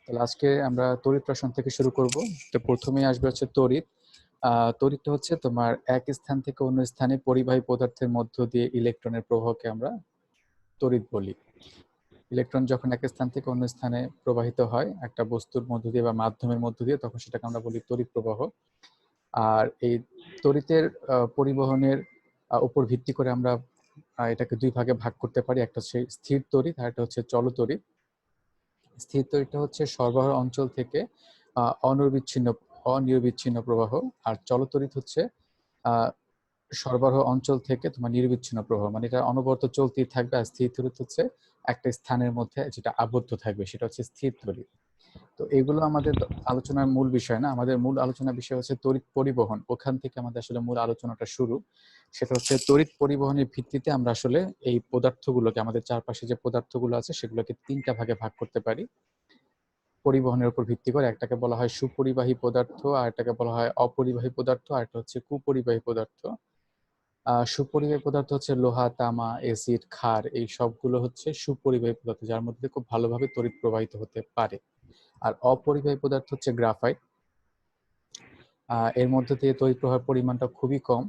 তাহলে আজকে আমরা তড়িৎ রসায়ন থেকে শুরু করব। তো প্রথমেই আসবে হচ্ছে তড়িৎ। তড়িৎটা হচ্ছে তোমার এক স্থান থেকে অন্য স্থানে পরিবাহী পদার্থের মধ্য দিয়ে ইলেকট্রনের প্রবাহকে আমরা তড়িৎ বলি। ইলেকট্রন যখন এক স্থান থেকে অন্য স্থানে প্রবাহিত হয় একটা বস্তুর মধ্য দিয়ে বা মাধ্যমের মধ্য দিয়ে, তখন সেটাকে আমরা বলি তড়িৎ প্রবাহ। আর এই তড়িতের পরিবহনের উপর ভিত্তি করে আমরা এটাকে দুই ভাগে ভাগ করতে পারি। একটা হচ্ছে স্থির তড়িৎ আর একটা হচ্ছে চল তড়িৎ। স্থির তড়িৎটা হচ্ছে সরবরাহ অঞ্চল থেকে অনিরবিচ্ছিন্ন প্রবাহ, আর চল তড়িৎ হচ্ছে আহ, সরবরাহ অঞ্চল থেকে তোমার নিরবিচ্ছিন্ন প্রবাহ, মানে এটা অনবরত চলতেই থাকবে। আর স্থির তড়িৎ হচ্ছে একটা স্থানের মধ্যে যেটা আবদ্ধ থাকবে, সেটা হচ্ছে স্থির তড়িৎ। তো এগুলো আমাদের আলোচনার মূল বিষয় না। আমাদের মূল আলোচনার বিষয় হচ্ছে তড়িৎ পরিবহন। ওখান থেকে আমাদের আসলে মূল আলোচনাটা শুরু। সেটা হচ্ছে তড়িৎ পরিবহনের ভিত্তিতে আমরা আসলে এই পদার্থগুলোকে, আমাদের চারপাশে যে পদার্থগুলো আছে সেগুলোকে তিনটা ভাগে ভাগ করতে পারি পরিবহনের উপর ভিত্তি করে। একটাকে বলা হয় সুপরিবাহী পদার্থ, আর একটাকে বলা হয় অপরিবাহী পদার্থ, আর একটা হচ্ছে কুপরিবাহী পদার্থ। সুপরিবাহী পদার্থ হচ্ছে লোহা, তামা, এসিড, ক্ষার, এই সবগুলো হচ্ছে সুপরিবাহী পদার্থ, যার মধ্যে খুব ভালোভাবে তড়িৎ প্রবাহিত হতে পারে। আর অপরিবাহী পদার্থ হচ্ছে গ্রাফাইট। এর মধ্যে দিয়ে তড়িৎ প্রবাহের পরিমাণটা খুবই কম।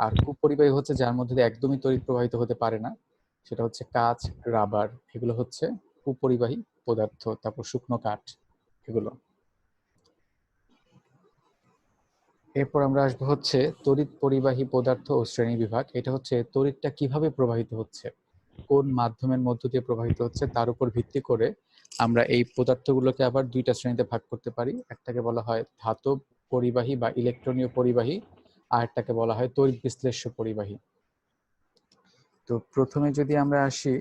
আর কুপরিবাহী হচ্ছে যার মধ্যে দিয়ে একদমই তড়িৎ প্রবাহিত হতে পারে না, সেটা হচ্ছে কাঁচ, রাবার, এগুলো হচ্ছে কুপরিবাহী পদার্থ। তারপর শুকনো কাঠ, এগুলো। এরপর আমরা আসবো হচ্ছে তড়িৎ পরিবাহী পদার্থ ও শ্রেণী বিভাগ। এটা হচ্ছে তড়িৎটা কিভাবে প্রবাহিত হচ্ছে, কোন মাধ্যমের মধ্য দিয়ে প্রবাহিত হচ্ছে, তার উপর ভিত্তি করে আমরা এই পদার্থগুলোকে আবার দুইটা শ্রেণীতে ভাগ করতে পারি। একটাকে বলা হয় ধাতব পরিবাহী বা ইলেকট্রনীয় পরিবাহী, আর একটাকে বলা হয় তড়িৎ বিশ্লেষ্য পরিবাহী। তো প্রথমে যদি আমরা আসি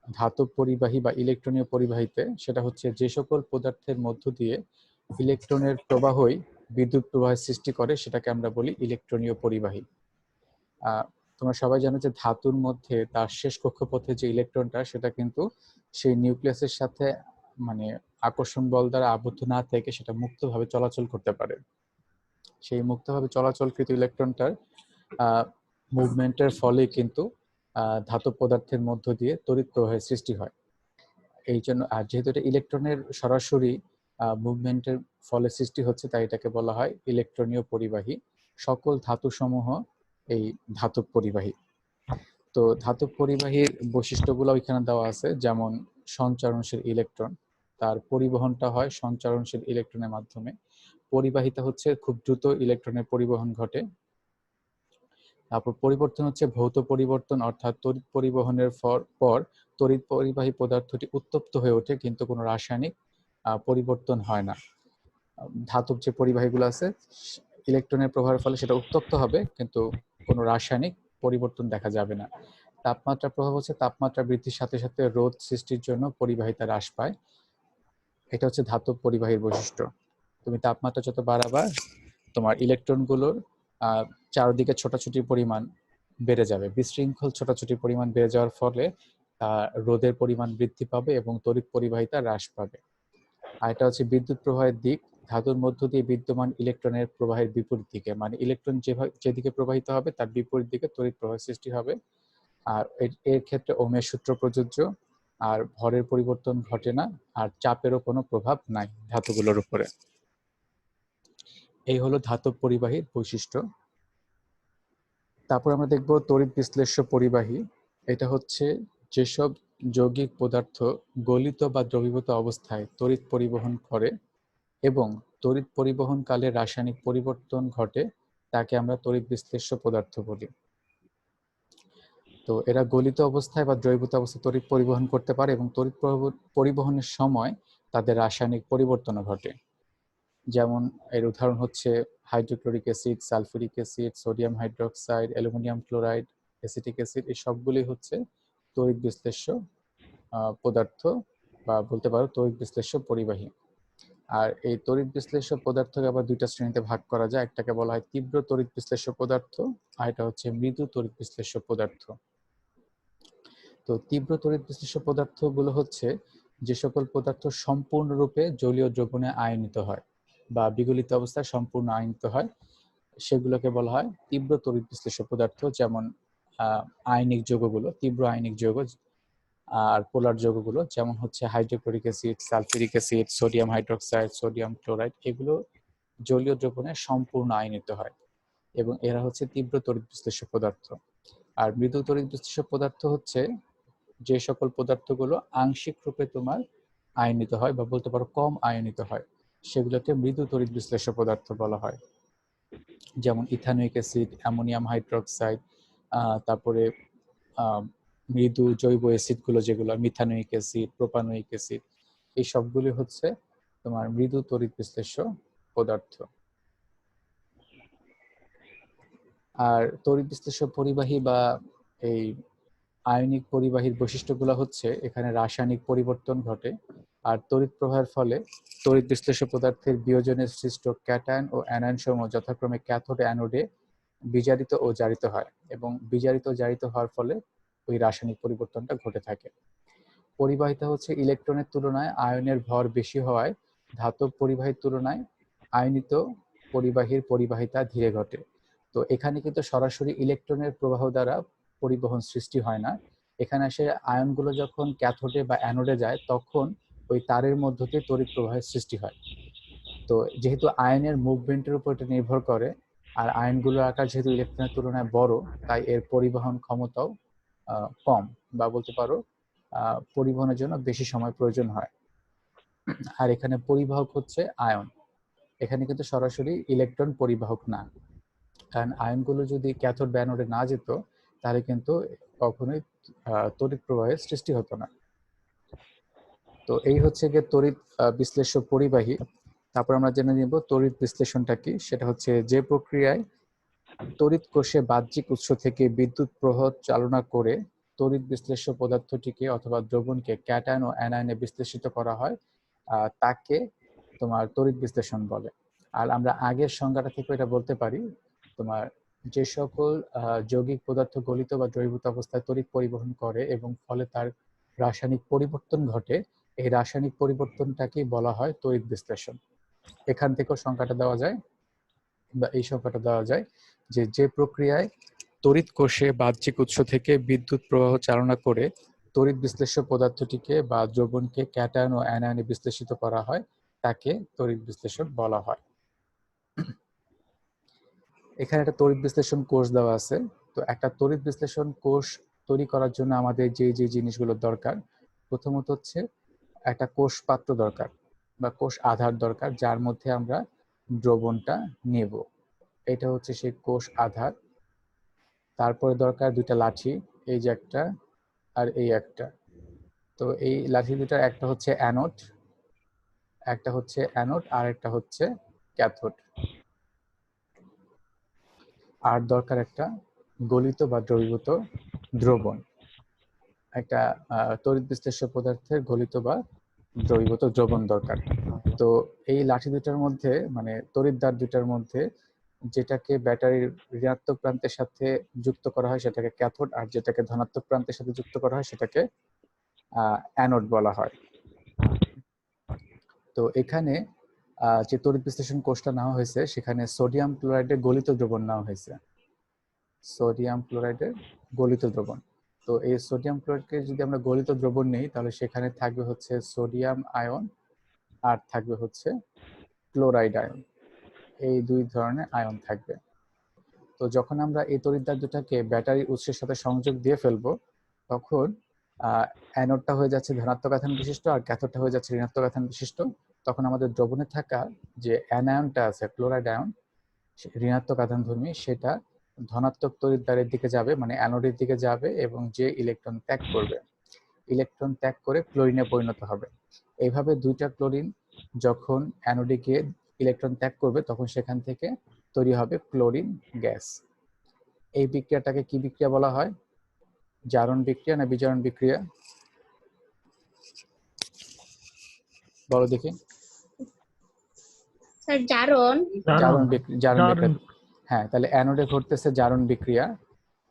ধাতব পরিবাহী বা ইলেকট্রনীয় পরিবাহীতে, সেটা হচ্ছে যে সকল পদার্থের মধ্য দিয়ে ইলেকট্রনের প্রবাহই বিদ্যুৎ প্রবাহের সৃষ্টি করে, সেটাকে আমরা বলি ইলেকট্রনীয় পরিবাহী। তোমরা সবাই জানো যে ধাতুর মধ্যে তার শেষ কক্ষপথে যে ইলেকট্রনটা, সেটা কিন্তু সেই নিউক্লিয়াসের সাথে মানে আকর্ষণ বল দ্বারা আবদ্ধ না থেকে সেটা মুক্তভাবে চলাচল করতে পারে। সেই মুক্তভাবে চলাচলকৃত ইলেকট্রনটার মুভমেন্টের ফলে কিন্তু ধাতব পদার্থের মধ্য দিয়ে তড়িৎ প্রবাহের সৃষ্টি হয়। এই জন্য, আর যেহেতু এটা ইলেকট্রনের সরাসরি মুভমেন্টের ফলে সৃষ্টি হচ্ছে, তাই এটাকে বলা হয় ইলেকট্রনীয় পরিবাহী। সকল ধাতু সমূহ এই ধাতব পরিবাহী। তো ধাতব পরিবাহীর বৈশিষ্ট্যগুলো এখানে দেওয়া আছে, যেমন সঞ্চারণশীল ইলেকট্রন, তার পরিবহনটা হয় সঞ্চারণশীল ইলেকট্রনের মাধ্যমে। পরিবাহিতা হচ্ছে খুব দ্রুত ইলেকট্রনের পরিবহন ঘটে। তারপর পরিবর্তন হচ্ছে ভৌত পরিবর্তন, অর্থাৎ তড়িৎ পরিবহনের পর তড়িৎ পরিবাহী পদার্থটি উত্তপ্ত হয়ে ওঠে, কিন্তু কোনো রাসায়নিক পরিবর্তন হয় না। ধাতব যে পরিবাহীগুলো আছে, ইলেকট্রনের প্রভাবের ফলে সেটা উত্তপ্ত হবে, কিন্তু কোনো রাসায়নিক পরিবর্তন দেখা যাবে না। তাপমাত্রার প্রভাব হচ্ছে তাপমাত্রা বৃদ্ধির সাথে সাথে রোধ সৃষ্টির জন্য পরিবাহিতা হ্রাস পায়। এটা হচ্ছে ধাতব পরিবাহীর বৈশিষ্ট্য। তুমি তাপমাত্রা যত বাড়াবা, তোমার ইলেকট্রনগুলোর চারদিকে ছোটাছুটির পরিমাণ বেড়ে যাবে। বিশৃঙ্খল ছোটাছুটির পরিমাণ বেড়ে যাওয়ার ফলে রোদের পরিমাণ বৃদ্ধি পাবে এবং তড়িৎ পরিবাহিতা হ্রাস পাবে। আর এটা হচ্ছে বিদ্যুৎ প্রবাহের দিক। ধাতুর মধ্য দিয়ে বিদ্যমান ইলেকট্রনের প্রবাহের বিপরীত দিকে, মানে ইলেকট্রন যেদিকে প্রবাহিত হবে তার বিপরীত দিকে তড়িৎ প্রবাহ সৃষ্টি হবে। আর এর ক্ষেত্রে ওহমের সূত্র প্রযোজ্য। আর ভরের পরিবর্তন ঘটে না, আর চাপেরও কোনো প্রভাব নাই ধাতুগুলোর উপরে। এই হলো ধাতব পরিবাহীর বৈশিষ্ট্য। তারপর আমরা দেখব তড়িৎ বিশ্লেষ্য পরিবাহী। এটা হচ্ছে যেসব যৌগিক পদার্থ গলিত বা দ্রবীভূত অবস্থায় তড়িৎ পরিবহন করে এবং তড়িৎ পরিবহনকালে রাসায়নিক পরিবর্তন ঘটে, তাকে আমরা তড়িৎ বিশ্লেষ্য পদার্থ বলি। তো এরা গলিত অবস্থায় বা দ্রবীভূত অবস্থায় তড়িৎ পরিবহন করতে পারে এবং তড়িৎ পরিবহনের সময় তাদের রাসায়নিক পরিবর্তনও ঘটে। যেমন এর উদাহরণ হচ্ছে hydrochloric acid, sulphuric acid, sodium hydroxide, aluminium chloride, acetic acid, এই সবগুলোই হচ্ছে তড়িৎ বিশ্লেষ্য পদার্থ, বা বলতে পারো তড়িৎ বিশ্লেষ্য পরিবাহী। আর এই তড়িৎ বিশ্লেষ্য পদার্থকে আবার দুইটা শ্রেণীতে ভাগ করা যায়। একটাকে বলা হয় তীব্র তড়িৎ বিশ্লেষ্য পদার্থ, আর এটা হচ্ছে মৃদু তড়িৎ বিশ্লেষ্য পদার্থ। তো তীব্র তড়িৎ বিশ্লেষ্য পদার্থগুলো হচ্ছে যে সকল পদার্থ সম্পূর্ণরূপে জলীয় দ্রবণে আয়নিত হয় বা বিগলিত অবস্থায় সম্পূর্ণ আয়নিত হয়, সেগুলোকে বলা হয় তীব্র তড়িৎ বিশ্লেষ্য পদার্থ। যেমন আয়নিক যৌগগুলো তীব্র আয়নিক যৌগ। আর পোলার যৌগগুলো যেমন হচ্ছে hydrochloric acid, sulphuric acid, sodium hydroxide, sodium chloride, এগুলো জলীয় দ্রবণে সম্পূর্ণ আয়নিত হয় এবং এরা হচ্ছে তীব্র তড়িৎ বিশ্লেষ্য পদার্থ। আর মৃদু তড়িৎ বিশ্লেষ্য পদার্থ হচ্ছে যে সকল পদার্থগুলো আংশিক রূপে তোমার আয়নিত হয় বা বলতে পারো কম আয়নিত হয়, সেগুলোকে মৃদু তড়িৎ বিশ্লেষ্য পদার্থ বলা হয়। যেমন ইথানোয়িক অ্যাসিড, অ্যামোনিয়াম হাইড্রোক্সাইড, তারপরে মৃদু জৈব অ্যাসিডগুলো যেগুলো মিথানোয়িক অ্যাসিড, প্রোপানোয়িক অ্যাসিড, এই সবগুলি হচ্ছে তোমার মৃদু তড়িৎ বিশ্লেষ্য পদার্থ। আর তড়িৎ বিশ্লেষ্য পরিবাহী বা এই আয়নিক পরিবাহীর বৈশিষ্ট্যগুলো হচ্ছে এখানে রাসায়নিক পরিবর্তন ঘটে, আর তড়িৎ প্রবাহের ফলে তড়িৎ বিশ্লেষ্য পদার্থের বিয়োজনে সৃষ্ট ক্যাটায়ন ও অ্যানায়ন সমূহ যথাক্রমে ক্যাথোড ও অ্যানোডে বিজারিত ও জারিত হয় এবং বিজারিত ও জারিত হওয়ার ফলে ওই রাসায়নিক পরিবর্তনটা ঘটে থাকে। পরিবাহিতা হচ্ছে ইলেকট্রনের তুলনায় আয়নের ভর বেশি হওয়ায় ধাতব পরিবাহীর তুলনায় আয়নিত পরিবাহীর পরিবাহিতা ধীরে ঘটে। তো এখানে কিন্তু সরাসরি ইলেকট্রনের প্রবাহ দ্বারা পরিবহন সৃষ্টি হয় না, এখানে আসে আয়নগুলো যখন ক্যাথোডে বা অ্যানোডে যায় তখন ওই তারের মধ্য দিয়ে তড়িৎ প্রবাহের সৃষ্টি হয়। তো যেহেতু আয়নের মুভমেন্টের উপর এটা নির্ভর করে, আর আয়নগুলোর আকার যেহেতু ইলেকট্রনের তুলনায় বড়, তাই এর পরিবহন ক্ষমতাও কম বা বলতে পারো পরিবহনের জন্য বেশি সময় প্রয়োজন হয়। আর এখানে পরিবাহক হচ্ছে আয়ন, এখানে কিন্তু সরাসরি ইলেকট্রন পরিবাহক না, কারণ আয়নগুলো যদি ক্যাথোড বা অ্যানোডে না যেত তাহলে কিন্তু কখনোই তড়িৎ প্রবাহের সৃষ্টি হতো না। তো এই হচ্ছে গিয়ে তড়িৎ বিশ্লেষ্য পরিবাহী। তারপর আমরা জেনে নিব তড়িৎ বিশ্লেষণটা কি। সেটা হচ্ছে যে প্রক্রিয়ায় তড়িৎ কোষে বাহ্যিক উৎস থেকে বিদ্যুৎ প্রবাহ চালনা করে তড়িৎ বিশ্লেষ্য পদার্থটিকে অথবা দ্রবণকে ক্যাটায়ন ও অ্যানায়নে বিশ্লেষিত করা হয় তাকে তোমার তড়িৎ বিশ্লেষণ বলে। আর আমরা আগের সংজ্ঞাটা থেকে এটা বলতে পারি, তোমার যে সকল যৌগিক পদার্থ গলিত বা দ্রবীভূত অবস্থায় তড়িৎ পরিবহন করে এবং ফলে তার রাসায়নিক পরিবর্তন ঘটে, এই রাসায়নিক পরিবর্তনটাকেই বলা হয় তড়িৎ বিশ্লেষণ। এখান থেকেও সংখ্যাটা দেওয়া যায় বা এই সংখ্যাটা দেওয়া যায় যে যে প্রক্রিয়ায় তড়িৎ কোষে বাহ্যিক উৎস থেকে বিদ্যুৎ প্রবাহ চালনা করে তড়িৎ বিশ্লেষ্য পদার্থটিকে বা দ্রবণকে ক্যাটায়ন ও অ্যানায়নে বিশ্লেষিত করা হয় তাকে তড়িৎ বিশ্লেষণ বলা হয়। এখানে একটা তড়িৎ বিশ্লেষণ কোষ দেওয়া আছে। তো একটা তড়িৎ বিশ্লেষণ কোষ তৈরি করার জন্য আমাদের যে যে জিনিসগুলো দরকার, প্রথমত হচ্ছে একটা কোষ পাত্র দরকার বা কোষ আধার দরকার, যার মধ্যে আমরা দ্রবণটা নেব। এটা হচ্ছে সেই কোষ আধার। তারপরে দরকার দুইটা লাঠি, এই যে একটা আর এই একটা। তো এই লাঠি দুটার একটা হচ্ছে অ্যানোড, আর একটা হচ্ছে ক্যাথোড। আর দরকার একটা গলিত বা দ্রবীভূত দ্রবণ, একটা তড়িৎ বিশ্লেষ্য পদার্থের গলিত বা দ্রবীভূত দ্রবণ দরকার। তো এই লাঠি দুটার মধ্যে মানে তড়িৎদ্বার দুটার মধ্যে যেটাকে ব্যাটারির ঋণাত্মক প্রান্তের সাথে যুক্ত করা হয় সেটাকে ক্যাথোড, আর যেটাকে ধনাত্মক প্রান্তের সাথে যুক্ত করা হয় সেটাকে অ্যানোড বলা হয়। তো এখানে যে তড়িৎ বিশ্লেষণ কোষটা নেওয়া হয়েছে সেখানে সোডিয়াম ক্লোরাইডের গলিত দ্রবণ নেওয়া হয়েছে, সোডিয়াম ক্লোরাইডের গলিত দ্রবণ। তো এই সোডিয়াম ক্লোরাইডকে যদি আমরা গলিত দ্রবণ নেই তাহলে সেখানে থাকবে হচ্ছে সোডিয়াম আয়ন আর থাকবে হচ্ছে ক্লোরাইড আয়ন, এই দুই ধরনের আয়ন থাকবে। তো যখন আমরা এই তড়িৎদ্বার দুটাকে ব্যাটারির উৎসের সাথে সংযোগ দিয়ে ফেলবো তখন অ্যানোডটা হয়ে যাচ্ছে ধনাত্মক আধান বিশিষ্ট আর ক্যাথোডটা হয়ে যাচ্ছে ঋণাত্মক আধান বিশিষ্ট। তখন আমাদের দ্রবণে থাকা যে অ্যানায়নটা আছে ক্লোরাইড আয়ন ঋণাত্মক আধানধর্মী, সেটা ধনাত্মক তড়িৎদ্বারের দিকে যাবে মানে অ্যানোডের দিকে যাবে এবং যে ইলেকট্রন ত্যাগ করবে, ইলেকট্রন ত্যাগ করে ক্লোরিনে পরিণত হবে। এইভাবে দুইটা ক্লোরিন যখন অ্যানোডে গিয়ে ইলেকট্রন ত্যাগ করবে তখন সেখান থেকে তৈরি হবে ক্লোরিন গ্যাস। এই বিক্রিয়াটাকে কি বিক্রিয়া বলা হয়? জারণ বিক্রিয়া না বিজারণ বিক্রিয়া? বলো দেখি। স্যার জারণ। জারণ বিক্রিয়া। হ্যাঁ, তাহলে অ্যানোডে ঘটতেছে জারণ বিক্রিয়া,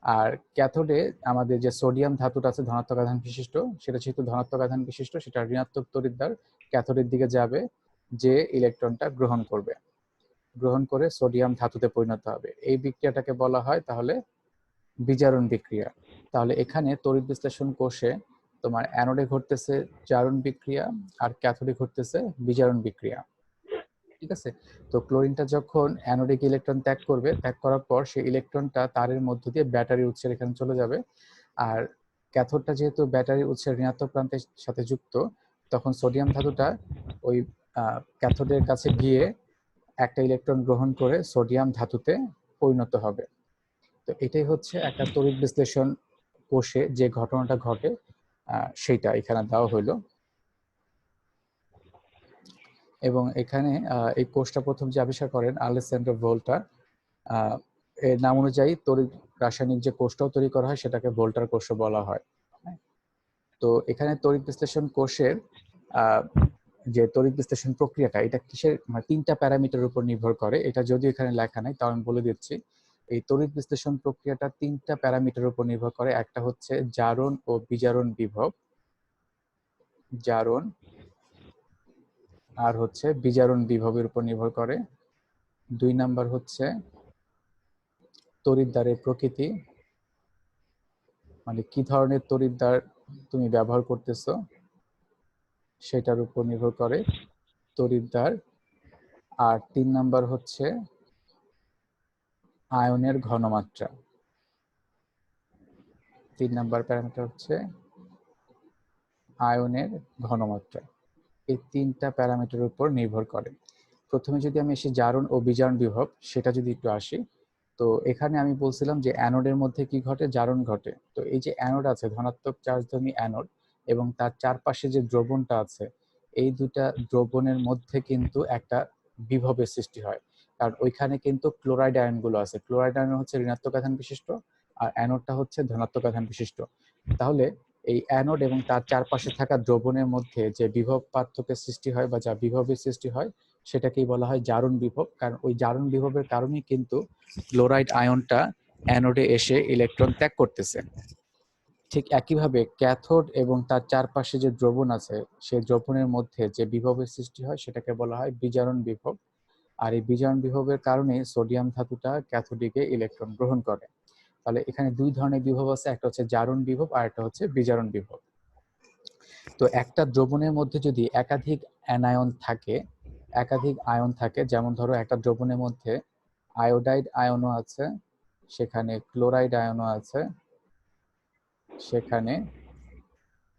আর ক্যাথোডে আমাদের যে সোডিয়াম ধাতুটা আছে ধনাত্মক আধান বিশিষ্ট, সেটা যেহেতু ধনাত্মক আধান বিশিষ্ট সেটা ঋণাত্মক তড়িৎদ্বার ক্যাথোডের দিকে যাবে, যে ইলেকট্রনটা গ্রহণ করবে, গ্রহণ করে সোডিয়াম ধাতুতে পরিণত হবে। এই বিক্রিয়াটাকে বলা হয় তাহলে বিজারণ বিক্রিয়া। তাহলে এখানে তড়িৎ বিশ্লেষণ কোষে তোমার অ্যানোডে ঘটতেছে জারণ বিক্রিয়া আর ক্যাথোডে ঘটতেছে বিজারণ বিক্রিয়া। ঠিক আছে, তো ক্লোরিনটা যখন অ্যানোডিক ইলেকট্রন ত্যাগ করবে, ত্যাগ করার পর সেই ইলেকট্রনটা তারের মধ্য দিয়ে ব্যাটারি উৎসের এখানে চলে যাবে। আর ক্যাথোডটা যেহেতু ব্যাটারি উৎসের ঋণাত্মক প্রান্তের সাথে যুক্ত, তখন সোডিয়াম ধাতুটা ওই ক্যাথোডের কাছে গিয়ে একটা ইলেকট্রন গ্রহণ করে সোডিয়াম ধাতুতে পরিণত হবে। তো এটাই হচ্ছে একটা তড়িৎ বিশ্লেষণ কোষে যে ঘটনাটা ঘটে, সেইটা এখানে দেওয়া হইলো। এবং এখানে এই কোষটা প্রথম যে আবিষ্কার করেন আলেসান্দ্রো ভোল্টা, এর নাম অনুযায়ী তড়িৎ রাসায়নিক যে কোষটাও তৈরি করা হয় সেটাকে ভোল্টার কোষ বলা হয়। তো এখানে তড়িৎ বিশ্লেষণ কোষের যে তড়িৎ বিশ্লেষণ প্রক্রিয়াটা, এটা কিসের মানে 3টা প্যারামিটারের উপর নির্ভর করে। এটা যদিও এখানে লেখা নাই, তাও আমি বলে দিচ্ছি। এই তড়িৎ বিশ্লেষণ প্রক্রিয়াটা 3টা প্যারামিটারের উপর নির্ভর করে। একটা হচ্ছে জারণ ও বিজারণ বিভব, জারণ আর হচ্ছে বিজারণ বিভবের উপর নির্ভর করে। 2 নাম্বার হচ্ছে তড়িৎদ্বারের প্রকৃতি, মানে কি ধরনের তড়িৎদ্বার তুমি ব্যবহার করতেছো সেটার উপর নির্ভর করে তড়িৎদ্বার। আর 3 নাম্বার হচ্ছে আয়নের ঘনমাত্রা। 3 নাম্বার প্যারামিটার হচ্ছে আয়নের ঘনমাত্রা। এই 3টা প্যারামিটারের উপর নির্ভর করে। প্রথমে যদি আমি এসে জারণ ও বিজারণ বিভব সেটা যদি একটু আসি, তো এখানে আমি বলছিলাম যে অ্যানোডের মধ্যে কি ঘটে, জারণ ঘটে। তো এই যে অ্যানোড আছে, ধনাত্মক চার্জধর্মী অ্যানোড, এবং তার চারপাশে যে দ্রবণটা আছে, এই দুটা দ্রবণের মধ্যে কিন্তু একটা বিভবের সৃষ্টি হয়। কারণ ওইখানে কিন্তু ক্লোরাইড আয়নগুলো আছে। ক্লোরাইড আয়ন হচ্ছে ঋণাত্মক আধান বিশিষ্ট আর অ্যানোডটা হচ্ছে ধনাত্মক আধান বিশিষ্ট। তাহলে এই অ্যানোড এবং তার চারপাশে থাকা দ্রবণের মধ্যে যে বিভব পার্থক্যের সৃষ্টি হয় বা যা বিভবের সৃষ্টি হয় সেটাকেই বলা হয় জারণ বিভব। কারণ ওই জারণ বিভবের কারণেই কিন্তু ক্লোরাইড আয়নটা অ্যানোডে এসে ইলেকট্রন ত্যাগ করতেছে। ঠিক একইভাবে ক্যাথোড এবং তার চারপাশে যে দ্রবণ আছে সেই দ্রবণের মধ্যে যে বিভবের সৃষ্টি হয় সেটাকে বলা হয় বিজারণ বিভব। আর এই বিজারণ বিভবের কারণে সোডিয়াম ধাতুটা ক্যাথোডিকে ইলেকট্রন গ্রহণ করে। তাহলে এখানে 2 ধরনের বিভব আছে, একটা হচ্ছে জারণ বিভব আর একটা হচ্ছে বিজারণ বিভব। তো একটা দ্রবণের মধ্যে যদি একাধিক আয়ন থাকে, যেমন ধরো একটা দ্রবণের মধ্যে আয়োডাইড আয়নও আছে, সেখানে ক্লোরাইড আয়নও আছে, সেখানে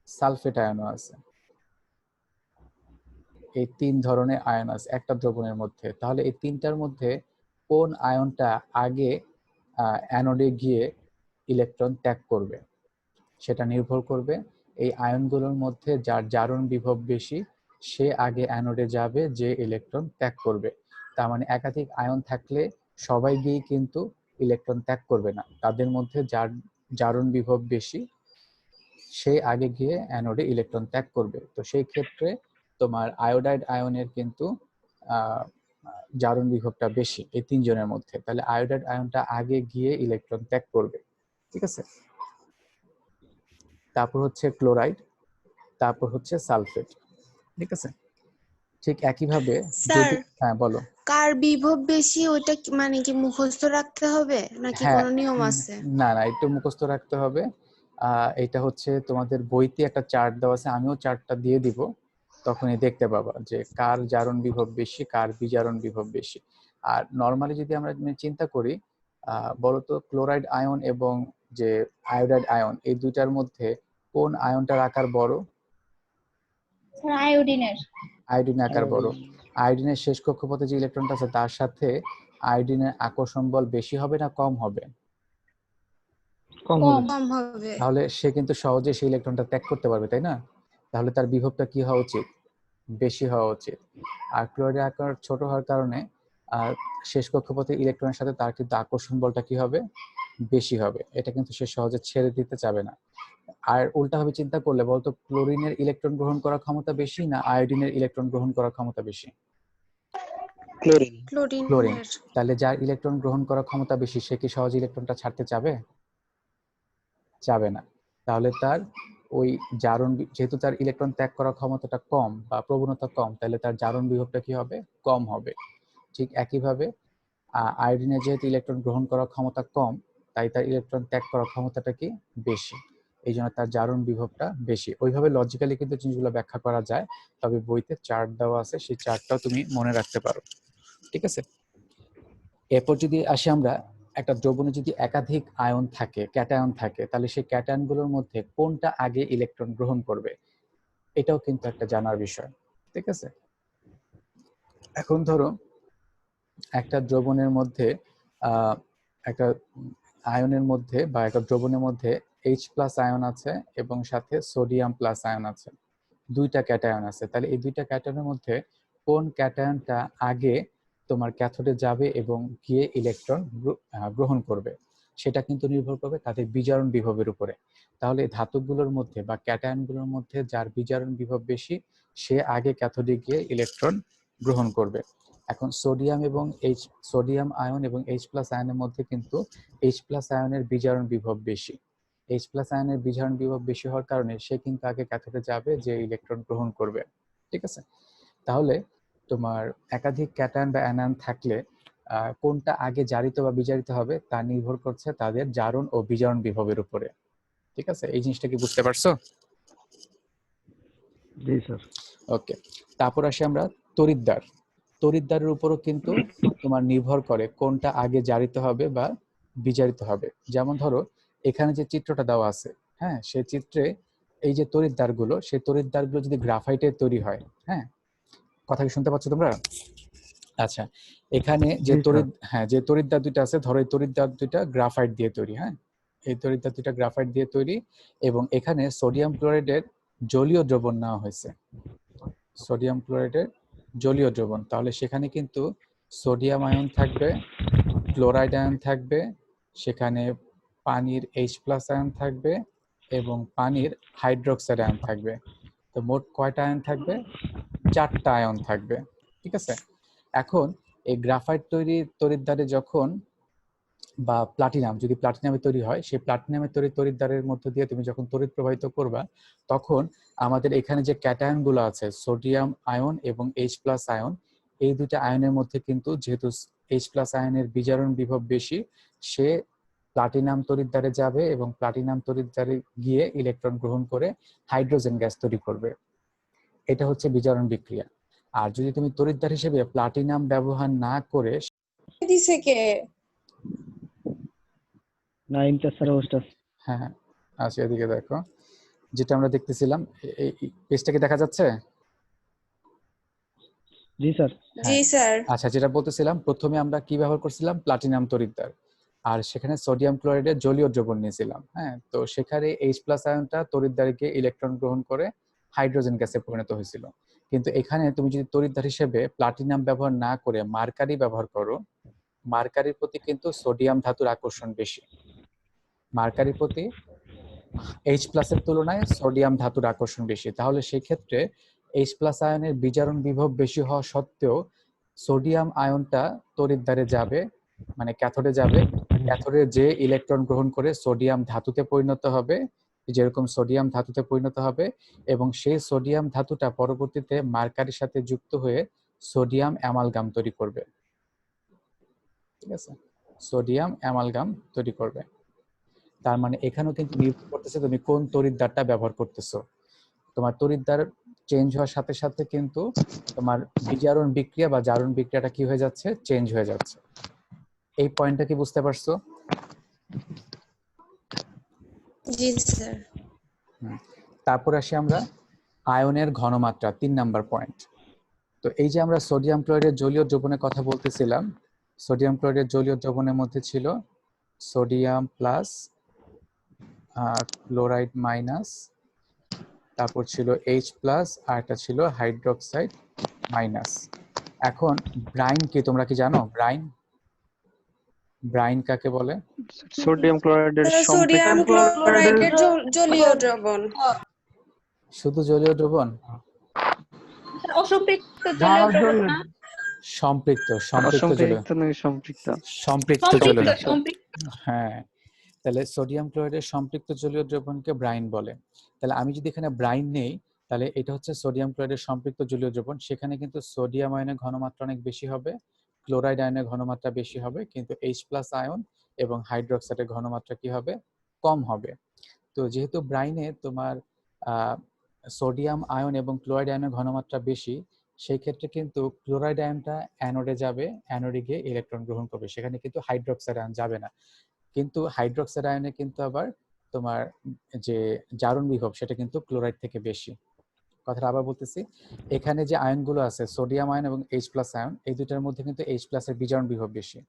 সালফেট আয়নও আছে। এই 3 ধরনের আয়ন আছে একটা দ্রবণের মধ্যে। তাহলে এই 3টার মধ্যে কোন আয়নটা আগে অ্যানোডে গিয়ে ইলেকট্রন ত্যাগ করবে সেটা নির্ভর করবে এই আয়নগুলোর মধ্যে যার জারণ বিভব বেশি সে আগে অ্যানোডে যাবে, যে ইলেকট্রন ত্যাগ করবে। তার মানে একাধিক আয়ন থাকলে সবাই গিয়ে কিন্তু ইলেকট্রন ত্যাগ করবে না, তাদের মধ্যে যার জারণ বিভব বেশি সে আগে গিয়ে অ্যানোডে ইলেকট্রন ত্যাগ করবে। তো সেই ক্ষেত্রে তোমার আয়োডাইড আয়নের কিন্তু জারণ বিভবটা বেশি এই 3 জনের মধ্যে। তাহলে আয়োডাইড আয়নটা আগে গিয়ে ইলেকট্রন ত্যাগ করবে। ঠিক আছে, তারপর হচ্ছে ক্লোরাইড, তারপর হচ্ছে সালফেট। ঠিক আছে, ঠিক একইভাবে স্যার, যদি হ্যাঁ বলো। কার বিভব বেশি ওইটা মানে কি মুখস্থ রাখতে হবে নাকি হ্যাঁ, কোনো নিয়ম আছে? না না, একটু মুখস্থ রাখতে হবে। এটা হচ্ছে তোমাদের বইতে একটা চার্ট দেওয়া আছে, আমিও চার্টটা দিয়ে দিব, তখনই দেখতে পাবা যে কার জারণ বিভব বেশি কার বিজারণ বিভব বেশি। আর নর্মালি যদি আমরা চিন্তা করি, বলতো ক্লোরাইড আয়ন এবং যে আয়োডাইড আয়ন, এই দুইটার মধ্যে কোন আয়নটার আকার বড়? আয়োডিনের। আয়োডিনের আকার বড়। আয়োডিনের শেষ কক্ষপথে যে ইলেকট্রনটা আছে তার সাথে আয়োডিনের আকর্ষণ বল বেশি হবে না কম হবে? কম হবে। তাহলে সে কিন্তু সহজে সেই ইলেকট্রনটা ত্যাগ করতে পারবে, তাই না? তাহলে তার বিভবটা কি হওয়া উচিত? বেশি হওয়া উচিত। আর ক্লোরাইডের আকার ছোট হওয়ার কারণে শেষ কক্ষপথে ইলেকট্রনের সাথে তার কিন্তু আকর্ষণ বলটা কি হবে? বেশি হবে। এটা কিন্তু সে সহজে ছেড়ে দিতে চাবে না। আর উল্টাভাবে চিন্তা করলে বলতো ক্লোরিনের ইলেকট্রন গ্রহণ করার ক্ষমতা বেশি না আয়োডিনের ইলেকট্রন গ্রহণ করার ক্ষমতা বেশি? ক্লোরিন। তাহলে যার ইলেকট্রন গ্রহণ করার ক্ষমতা বেশি সে কি সহজে ইলেকট্রনটা ছাড়তে চাবে? চাবে না। তাহলে তার ওই জারণ, যেহেতু তার ইলেকট্রন ত্যাগ করার ক্ষমতাটা কম বা প্রবণতা কম, তাহলে তার জারণ বিভবটা কি হবে? কম হবে। ঠিক একইভাবে আয়োডিনের যেহেতু ইলেকট্রন গ্রহণ করার ক্ষমতা কম, তাই তার ইলেকট্রন ত্যাগ করার ক্ষমতাটা কি? বেশি। এই জন্য তার জারণ বিভবটা বেশি। ওইভাবে লজিক্যালি কিন্তু জিনিসগুলো ব্যাখ্যা করা যায়, তবে বইতে চার্ট দেওয়া আছে, সেই চার্টটাও তুমি মনে রাখতে পারো। ঠিক আছে, এরপর যদি আসি আমরা, একটা দ্রবণে যদি একাধিক আয়ন থাকে, ক্যাটায়ন থাকে, তাহলে সেই ক্যাটায়নগুলোর মধ্যে কোনটা আগে ইলেকট্রন গ্রহণ করবে, এটাও কিন্তু একটা জানার বিষয়। ঠিক আছে, এখন ধরো একটা দ্রবণের মধ্যে একটা আয়নের মধ্যে বা একটা দ্রবণের মধ্যে H+ আয়ন আছে এবং সাথে সোডিয়াম প্লাস আয়ন আছে, দুইটা ক্যাটায়ন আছে। তাহলে এই দুইটা ক্যাটায়নের মধ্যে কোন ক্যাটায়নটা আগে তোমার ক্যাথোডে যাবে এবং গিয়ে ইলেকট্রন গ্রহণ করবে, সেটা কিন্তু নির্ভর করবে তাদের বিজারণ বিভবের উপরে। তাহলে ধাতুগুলোর মধ্যে বা ক্যাটায়নগুলোর মধ্যে যার বিজারণ বিভব বেশি, সে আগে ক্যাথোডে গিয়ে ইলেকট্রন গ্রহণ করবে। এখন সোডিয়াম আয়ন এবং H+ আয়নের মধ্যে কিন্তু H+ আয়নের বিজারণ বিভব বেশি। H+ আয়নের বিজারণ বিভব বেশি হওয়ার কারণে সে কিন্তু আগে ক্যাথোডে যাবে, যে ইলেকট্রন গ্রহণ করবে। ঠিক আছে, তাহলে তোমার একাধিক ক্যাটায়ন বা অ্যানায়ন থাকলে কোনটা আগে জারিত বা বিজারিত হবে তা নির্ভর করছে তাদের জারণ ও বিজারণ বিভবের উপরে। ঠিক আছে, এই জিনিসটা কি বুঝতে পারছো? জি স্যার। ওকে, তারপর আসি আমরা তড়িৎদ্বার। তড়িৎদ্বারের উপরও কিন্তু তোমার নির্ভর করে কোনটা আগে জারিত হবে বা বিজারিত হবে। যেমন ধরো এখানে যে চিত্রটা দেওয়া আছে, হ্যাঁ, সেই চিত্রে এই যে তড়িৎদ্বারগুলো, সেই তড়িৎদ্বারগুলো যদি গ্রাফাইটের তৈরি হয়, হ্যাঁ, কথা কি শুনতে পাচ্ছ তোমরা? আচ্ছা, এখানে যে যে তড়িৎদ্বার দুইটা আছে, ধরো এই তড়িৎদ্বার দুইটা গ্রাফাইট দিয়ে তৈরি, হ্যাঁ, এই তড়িৎদ্বার দুইটা গ্রাফাইট দিয়ে তৈরি, এবং এখানে সোডিয়াম ক্লোরাইডের জলীয় দ্রবণ নেওয়া হয়েছে, সোডিয়াম ক্লোরাইডের জলীয় দ্রবণ। তাহলে সেখানে কিন্তু সোডিয়াম আয়ন থাকবে, ক্লোরাইড আয়ন থাকবে, সেখানে পানির H+ আয়ন থাকবে এবং পানির হাইড্রোক্সাইড আয়ন থাকবে। তো মোট কয়টা আয়ন থাকবে? 4টা আয়ন থাকবে। ঠিক আছে, এখন এই গ্রাফাইট তড়িৎদ্বারে যখন, বা প্লাটিনাম যদি প্লাটিনামে তৈরি হয়, সেই প্লাটিনামের তড়িৎদ্বারের মধ্য দিয়ে তুমি যখন তড়িৎ প্রবাহিত করবা, তখন আমাদের এখানে যে ক্যাটায়ন গুলো আছে, সোডিয়াম আয়ন এবং H+ আয়ন, এই দুইটা আয়নের মধ্যে কিন্তু যেহেতু H+ আয়নের বিজারণ বিভব বেশি, সে প্লাটিনাম তড়িৎদ্বারে যাবে এবং প্লাটিনাম তড়িৎদ্বারে গিয়ে ইলেকট্রন গ্রহণ করে হাইড্রোজেন গ্যাস তৈরি করবে। এটা হচ্ছে বিজারণ বিক্রিয়া। আর যদি তুমি তড়িৎদ্বার হিসেবে প্লাটিনাম ব্যবহার না করে, দিছে কে? না ইমতিয়াজ স্যার ওস্তাদ। হ্যাঁ, আচ্ছা এদিকে দেখো, যেটা আমরা দেখতেছিলাম, এই পেজটা কি দেখা যাচ্ছে? জি স্যার। জি স্যার। আচ্ছা, যেটা বলতেছিলাম, প্রথমে আমরা কি ব্যবহার করছিলাম? প্লাটিনাম তড়িৎদ্বার, আর সেখানে সোডিয়াম ক্লোরাইডের জলীয় দ্রবণ নিয়েছিলাম। হ্যাঁ, তো সেখানে H+ আয়নটা তড়িৎদ্বারে গিয়ে ইলেকট্রন গ্রহণ করে হাইড্রোজেন গ্যাসে পরিণত হয়েছিল। কিন্তু এখানে তুমি যদি তড়িৎদ্বার হিসেবে প্লাটিনাম ব্যবহার না করে মার্কারি ব্যবহার করো, মার্কারির প্রতি কিন্তু সোডিয়াম ধাতুর আকর্ষণ বেশি। মার্কারির প্রতি H+ এর তুলনায় সোডিয়াম ধাতুর আকর্ষণ বেশি। তাহলে সেই ক্ষেত্রে H+ আয়নের বিজারণ বিভব বেশি হওয়া সত্ত্বেও সোডিয়াম আয়নটা তড়িৎদ্বারে যাবে, মানে ক্যাথোডে যাবে, ক্যাথোডে যে ইলেকট্রন গ্রহণ করে সোডিয়াম ধাতুতে পরিণত হবে, যেরকম সোডিয়াম ধাতুতে পরিণত হবে, এবং সেই সোডিয়াম ধাতুটা পরবর্তীতে মার্কারির সাথে যুক্ত হয়ে সোডিয়াম অ্যামালগাম তৈরি করবে। ঠিক আছে, সোডিয়াম অ্যামালগাম তৈরি করবে। তার মানে এখানেও কিন্তু নির্ভর করতেছে তুমি কোন তড়িৎদ্বারটা ব্যবহার করতেছো। তোমার তড়িৎদ্বার চেঞ্জ হওয়ার সাথে সাথে কিন্তু তোমার বিজারণ বিক্রিয়া বা জারণ বিক্রিয়াটা কি হয়ে যাচ্ছে? চেঞ্জ হয়ে যাচ্ছে। এই পয়েন্টটা কি বুঝতে পারছো? জি স্যার। তারপর আসি আমরা আয়নের ঘনমাত্রা, 3 নাম্বার পয়েন্ট। তো এই যে আমরা সোডিয়াম ক্লোরাইডের জলীয় দ্রবণের কথা বলতেছিলাম, সোডিয়াম ক্লোরাইডের জলীয় দ্রবণের মধ্যে ছিল সোডিয়াম প্লাস, ক্লোরাইড মাইনাস, তারপর ছিল H+, আর একটা ছিল হাইড্রোক্সাইড মাইনাস। এখন ব্রাইন কি তোমরা কি জানো? ব্রাইন কাকে বলে? সোডিয়াম ক্লোরাইডের সোডিয়াম ক্লোরাইডের জলীয় দ্রবণ। শুধু জলীয় দ্রবণ? অসম্পৃক্ত জলীয় দ্রবণ না? সম্পৃক্ত জলীয়, নাকি সম্পৃক্ত? সম্পৃক্ত জলীয় দ্রবণ। হ্যাঁ, তাহলে সোডিয়াম ক্লোরাইডের সম্পৃক্ত জলীয় দ্রবণকে ব্রাইন বলে। তাহলে আমি যদি এখানে ব্রাইন নেই, তাহলে এটা হচ্ছে সোডিয়াম ক্লোরাইডের সম্পৃক্ত জলীয় দ্রবণ। সেখানে কিন্তু সোডিয়াম আয়নের ঘনমাত্রা অনেক বেশি হবে, ক্লোরাইড আয়নের ঘনমাত্রা বেশি হবে, কিন্তু H+ আয়ন এবং হাইড্রোক্সাইডের ঘনমাত্রা কি হবে? কম হবে। তো যেহেতু ব্রাইনে তোমার সোডিয়াম আয়ন এবং ক্লোরাইড আয়নের ঘনমাত্রা বেশি, সেই ক্ষেত্রে কিন্তু ক্লোরাইড আয়নটা অ্যানোডে যাবে, অ্যানোডে গিয়ে ইলেকট্রন গ্রহণ করবে, সেখানে কিন্তু হাইড্রোক্সাইড আয়ন যাবে না। কিন্তু হাইড্রোক্সাইড আয়নে কিন্তু আবার তোমার যে জারণ বিভব সেটা কিন্তু ক্লোরাইড থেকে বেশি। কথাটা আবার বলতেছি, এখানে যে আয়নগুলো আছে সোডিয়াম আয়ন এবং H+ আয়ন, এই দুটার মধ্যে কিন্তু H+ এর বিজারণ বিভব বেশি।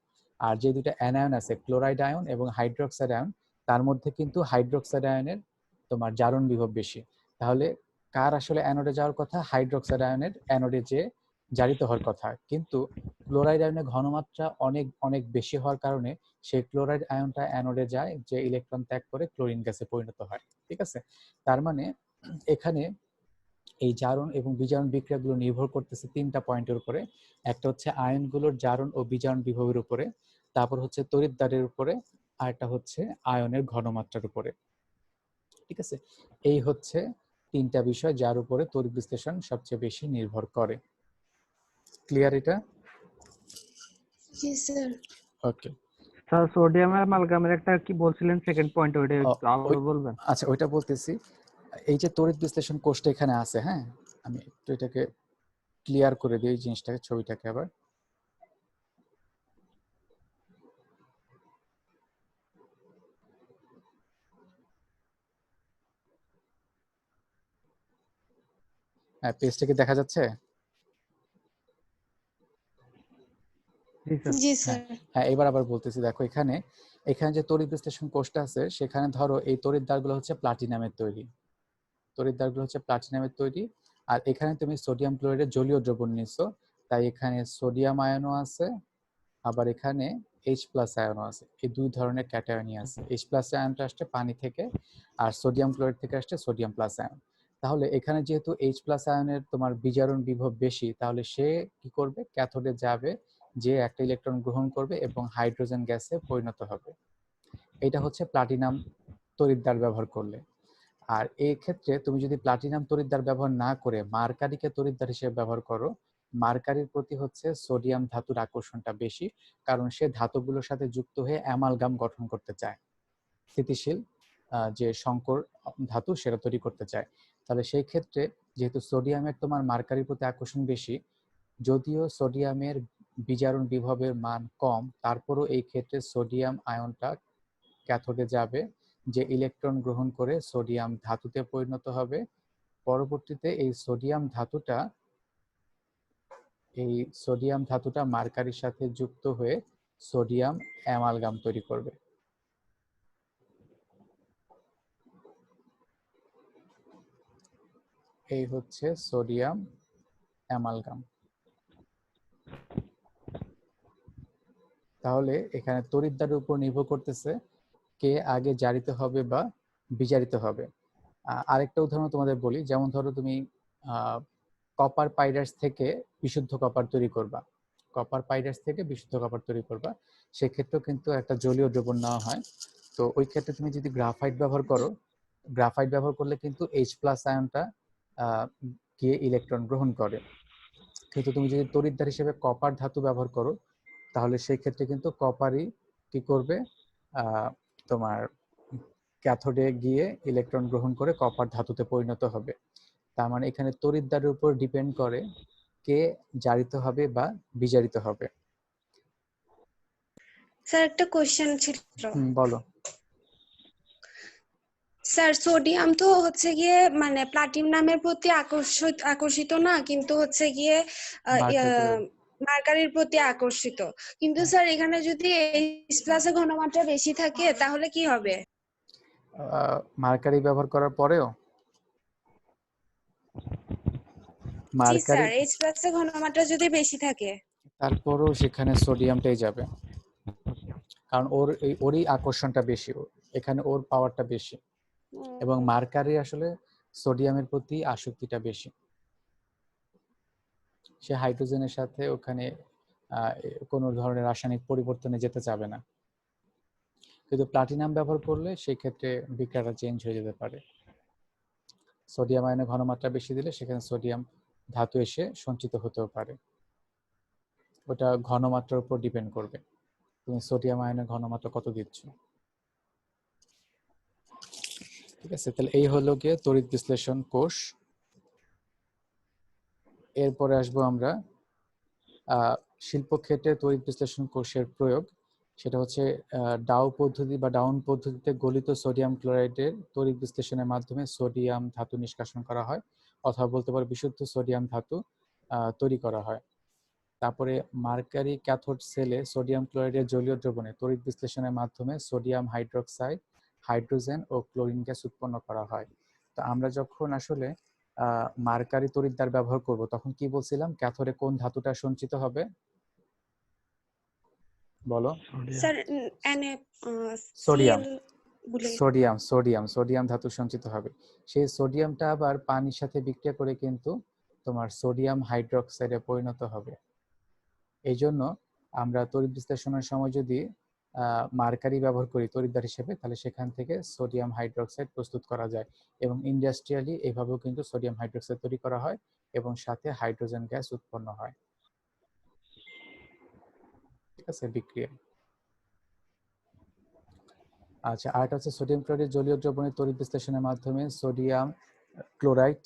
আর যে দুটো অ্যানায়ন আছে ক্লোরাইড আয়ন এবং হাইড্রোক্সাইড আয়ন, তার মধ্যে কিন্তু হাইড্রোক্সাইড আয়নের তোমার জারণ বিভব বেশি। তাহলে কার আসলে অ্যানোডে যাওয়ার কথা? হাইড্রোক্সাইড আয়নের অ্যানোডে যে জারিত হওয়ার কথা, কিন্তু ক্লোরাইড আয়নের ঘনমাত্রা অনেক অনেক বেশি হওয়ার কারণে সেই ক্লোরাইড আয়নটা অ্যানোডে যায়, যে ইলেকট্রন ত্যাগ করে ক্লোরিন গ্যাসে পরিণত হয়। ঠিক আছে, তার মানে এখানে এই জারণ এবং বিজারণ বিক্রিয়াগুলো নির্ভর করতেছে তিনটা পয়েন্টের উপরে। একটা হচ্ছে আয়নগুলোর জারণ ও বিজারণ বিভবের উপরে, তারপর হচ্ছে তড়িৎদ্বারের উপরে, আর একটা হচ্ছে আয়নের ঘনমাত্রার উপরে। ঠিক আছে, এই হচ্ছে তিনটা বিষয় যার উপরে তড়িৎ বিশ্লেষণ সবচেয়ে বেশি নির্ভর করে। ক্লিয়ার এটা? জি স্যার। ওকে। স্যার সোডিয়াম অ্যামালগামের একটা কি বলছিলেন সেকেন্ড পয়েন্ট, ওইটা একটু আরো বলবেন? আচ্ছা, ওইটা বলতেছি। এই যে তড়িৎ বিশ্লেষণ কোষটা এখানে আছে, হ্যাঁ, আমি একটু এটাকে ক্লিয়ার করে দিই জিনিসটাকে, ছবিটাকে আবার। হ্যাঁ, পেজটা কি দেখা যাচ্ছে? জি স্যার। জি হ্যাঁ স্যার। হ্যাঁ, এবার আবার বলতেছি, দেখো এখানে এখানে যে তড়িৎ বিশ্লেষণ কোষটা আছে, সেখানে ধরো এই তড়িৎদ্বারগুলো হচ্ছে প্লাটিনামের তৈরি, তড়িৎদ্বারগুলো হচ্ছে প্লাটিনামের তৈরি। আর এখানে তুমি সোডিয়াম ক্লোরাইডের জলীয় দ্রবণ নিচ্ছো, তাই এখানে সোডিয়াম আয়নও আছে, আবার এখানে H+ আয়নও আছে। এই দুই ধরনের ক্যাটায়নই আছে। H+ আয়নটা আসছে পানি থেকে, আর সোডিয়াম ক্লোরাইড থেকে আসছে সোডিয়াম প্লাস আয়ন। তাহলে এখানে যেহেতু H+ আয়নের তোমার বিজারণ বিভব বেশি, তাহলে সে কি করবে? ক্যাথোডে যাবে, যে একটা ইলেকট্রন গ্রহণ করবে এবং হাইড্রোজেন গ্যাসে পরিণত হবে। এটা হচ্ছে প্লাটিনাম তড়িৎদ্বার ব্যবহার করলে। আর এই ক্ষেত্রে তুমি যদি প্লাটিনাম তড়িৎদ্বার ব্যবহার না করে মার্কারিকে তড়িৎদ্বার হিসেবে ব্যবহার করো, মার্কারির প্রতি হচ্ছে সোডিয়াম ধাতুর আকর্ষণটা বেশি, কারণ সে ধাতুগুলোর সাথে যুক্ত হয়ে অ্যামালগাম গঠন করতে চায়, স্থিতিশীল যে সংকর ধাতু সেটা তৈরি করতে চায়। তাহলে সেই ক্ষেত্রে যেহেতু সোডিয়ামের তোমার মার্কারির প্রতি আকর্ষণ বেশি, যদিও সোডিয়ামের বিজারণ বিভবের মান কম, তারপরও এই ক্ষেত্রে সোডিয়াম আয়নটা ক্যাথোডে যাবে, যে ইলেকট্রন গ্রহণ করে সোডিয়াম ধাতুতে পরিণত হবে। পরবর্তীতে এই সোডিয়াম ধাতুটা মার্কারির সাথে যুক্ত হয়ে সোডিয়াম অ্যামালগাম তৈরি করবে। এই হচ্ছে সোডিয়াম অ্যামালগাম। তাহলে এখানে তড়িৎদ্বারের উপর নির্ভর করতেছে কে আগে জারিত হবে বা বিজারিত হবে। আরেকটা উদাহরণ তোমাদের বলি, যেমন ধরো তুমি কপার পাইরাস থেকে বিশুদ্ধ কপার তৈরি করবা, কপার পাইরাস থেকে বিশুদ্ধ কপার তৈরি করবা, সেক্ষেত্রেও কিন্তু একটা জলীয় দ্রবণ নেওয়া হয়। তো ওই ক্ষেত্রে তুমি যদি গ্রাফাইট ব্যবহার করো, গ্রাফাইট ব্যবহার করলে কিন্তু H+ আয়নটা গিয়ে ইলেকট্রন গ্রহণ করে। কিন্তু তুমি যদি তড়িৎদ্বার হিসেবে কপার ধাতু ব্যবহার করো, তাহলে সেই ক্ষেত্রে কিন্তু কপারই কি করবে? তোমার ক্যাথোডে গিয়ে ইলেকট্রন গ্রহণ করে কপার ধাতুতে পরিণত হবে। তার মানে এখানে তড়িৎদ্বারের উপর ডিপেন্ড করে কে জারিত হবে বা বিজারিত হবে। স্যার একটা কোশ্চেন ছিল। বলো। স্যার সোডিয়াম তো হচ্ছে গিয়ে মানে প্লাটিনামের প্রতি আকর্ষিত না, কিন্তু হচ্ছে গিয়ে মার্কারির প্রতি আকর্ষিত। কিন্তু স্যার এখানে যদি H+ এর ঘনমাত্রা বেশি থাকে তাহলে কি হবে? মার্কারি ব্যবহার করার পরেও জি মার্কারি, স্যার, H+ এর ঘনমাত্রা যদি বেশি থাকে তারপরও সেখানে সোডিয়ামটাই যাবে, কারণ ওরই আকর্ষণটা বেশি, এখানে ওর পাওয়ারটা বেশি, এবং মার্কারি আসলে সোডিয়ামের প্রতি আসক্তিটা বেশি। সে হাইড্রোজেনের সাথে ওখানে কোনো ধরনের রাসায়নিক পরিবর্তনে যেতে চাবে না। কিন্তু প্লাটিনাম ব্যবহার করলে সেই ক্ষেত্রে বিক্রিয়াটা চেঞ্জ হয়ে যেতে পারে। সোডিয়াম আয়নের ঘনমাত্রা বেশি দিলে সেখানে সোডিয়াম ধাতু এসে সঞ্চিত হতেও পারে। ওটা ঘনমাত্রার উপর ডিপেন্ড করবে, তুমি সোডিয়াম আয়নের ঘনমাত্রা কত দিচ্ছ। ঠিক আছে, তাহলে এই হলো গিয়ে তড়িৎ বিশ্লেষণ কোষ। এরপরে আসবো আমরা শিল্পক্ষেত্রে তড়িৎ বিশ্লেষণ কোষের প্রয়োগ। সেটা হচ্ছে ডাউ পদ্ধতি বা ডাউন পদ্ধতিতে গলিত সোডিয়াম ক্লোরাইডের তড়িৎ বিশ্লেষণের মাধ্যমে সোডিয়াম ধাতু নিষ্কাশন করা হয়, অথবা বলতে পারো বিশুদ্ধ সোডিয়াম ধাতু তৈরি করা হয়। তারপরে মার্কারি ক্যাথোড সেলে সোডিয়াম ক্লোরাইডের জলীয় দ্রবণে তড়িৎ বিশ্লেষণের মাধ্যমে সোডিয়াম হাইড্রোক্সাইড, হাইড্রোজেন ও ক্লোরিন গ্যাস উৎপন্ন করা হয়। তো আমরা যখন আসলে মার্কারি তড়িৎদ্বার ব্যবহার করব, তখন কি বলছিলাম, ক্যাথোডে কোন ধাতুটা সঞ্চিত হবে বলো? স্যার সোডিয়াম, সিএল বলে। সোডিয়াম সোডিয়াম সোডিয়াম ধাতু সঞ্চিত হবে। সেই সোডিয়ামটা আবার পানির সাথে বিক্রিয়া করে কিন্তু তোমার সোডিয়াম হাইড্রোক্সাইডে পরিণত হবে। এই জন্য আমরা তড়িৎ বিশ্লেষণের সময় যদি মার্কারি ব্যবহার করি তড়িৎদ্বার হিসেবে, তাহলে সেখান থেকে সোডিয়াম হাইড্রোক্সাইড প্রস্তুত করা যায়, এবং ইন্ডাস্ট্রিয়ালি এইভাবেও কিন্তু সোডিয়াম হাইড্রোক্সাইড তৈরি করা হয় এবং সাথে হাইড্রোজেন গ্যাস উৎপন্ন হয়। ঠিক আছে, বিক্রিয়া। আচ্ছা, আরেকটা হচ্ছে সোডিয়াম ক্লোরাইড জলীয় দ্রবণে তড়িৎ বিশ্লেষণের মাধ্যমে সোডিয়াম ক্লোরাইড,